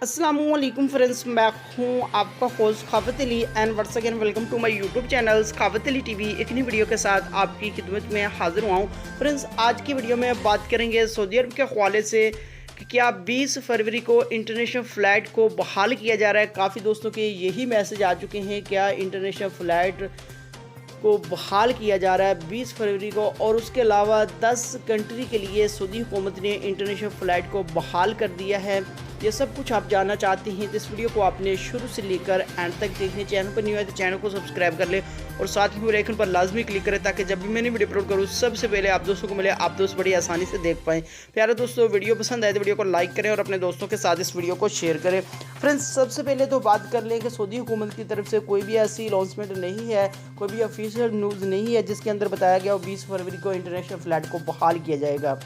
अस्सलामुअलैकुम फ्रेंड्स, मैं हूं आपका host Khawat Ali and once again welcome to my YouTube channel Khawat Ali TV. एक नई वीडियो के साथ आपकी खिदमत में हाजिर हुआ हूं। फ्रेंड्स, आज की वीडियो में बात करेंगे सऊदी अरब के हवाले से कि क्या 20 फरवरी को इंटरनेशनल फ़्लाइट को बहाल किया जा रहा है। काफ़ी दोस्तों के यही मैसेज आ चुके हैं, क्या इंटरनेशनल फ़्लाइट को बहाल किया जा रहा है 20 फरवरी को। और उसके अलावा 10 कंट्री के लिए सऊदी हुकूमत ने इंटरनेशनल फ़्लाइट को बहाल कर दिया है। ये सब कुछ आप जानना चाहते हैं तो इस वीडियो को आपने शुरू से लेकर एंड तक देखने। चैनल पर न्यू है तो चैनल को सब्सक्राइब कर ले और साथ ही बेल आइकन पर लाजमी क्लिक करें ताकि जब भी मैंने वीडियो अपलोड करूँ सबसे पहले आप दोस्तों को मिले, आप दोस्त बड़ी आसानी से देख पाएँ। प्यारे दोस्तों, वीडियो पसंद आए तो वीडियो को लाइक करें और अपने दोस्तों के साथ इस वीडियो को शेयर करें। फ्रेंड्स, सबसे पहले तो बात कर लें कि सऊदी हुकूमत की तरफ से कोई भी ऐसी अनाउंसमेंट नहीं है, कोई भी ऑफिशियल न्यूज़ नहीं है जिसके अंदर बताया गया हो 20 फरवरी को इंटरनेशनल फ़्लाइट को बहाल किया जाएगा।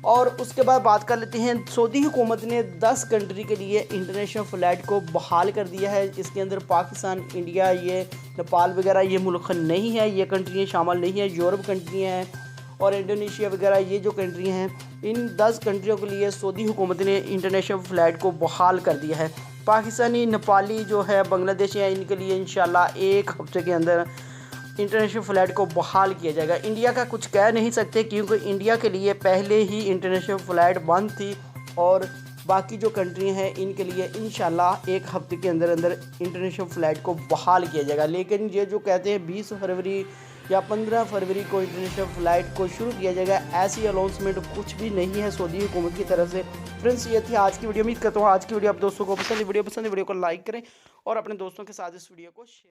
और उसके बाद बात कर लेते हैं, सऊदी हुकूमत ने 10 कंट्री के लिए इंटरनेशनल फ़्लाइट को बहाल कर दिया है। इसके अंदर पाकिस्तान, इंडिया, ये नेपाल वगैरह ये मुल्क नहीं है, ये कंट्रियाँ शामिल नहीं है। यूरोप कंट्रियाँ हैं और इंडोनेशिया वगैरह ये जो कंट्रियाँ हैं, इन 10 कंट्रियों के लिए सऊदी हुकूमत ने इंटरनेशनल फ़्लाइट को बहाल कर दिया है। पाकिस्तानी, नेपाली जो है, बांग्लादेशी हैं, इनके लिए इंशाल्लाह एक हफ्ते के अंदर इंटरनेशनल फ़्लाइट को बहाल किया जाएगा। इंडिया का कुछ कह नहीं सकते क्योंकि इंडिया के लिए पहले ही इंटरनेशनल फ़्लाइट बंद थी और बाकी जो कंट्री हैं इनके लिए इंशाल्लाह एक हफ्ते के अंदर अंदर इंटरनेशनल फ़्लाइट को बहाल किया जाएगा। लेकिन ये जो कहते हैं 20 फरवरी या 15 फरवरी को इंटरनेशनल फ़्लाइट को शुरू किया जाएगा, ऐसी अनाउंसमेंट कुछ भी नहीं है सऊदी हुकूमत की तरफ से। फ्रेंड्स, ये थी आज की वीडियो। उम्मीद करता हूँ आज की वीडियो आप दोस्तों को पसंद है। वीडियो को लाइक करें और अपने दोस्तों के साथ इस वीडियो को शेयर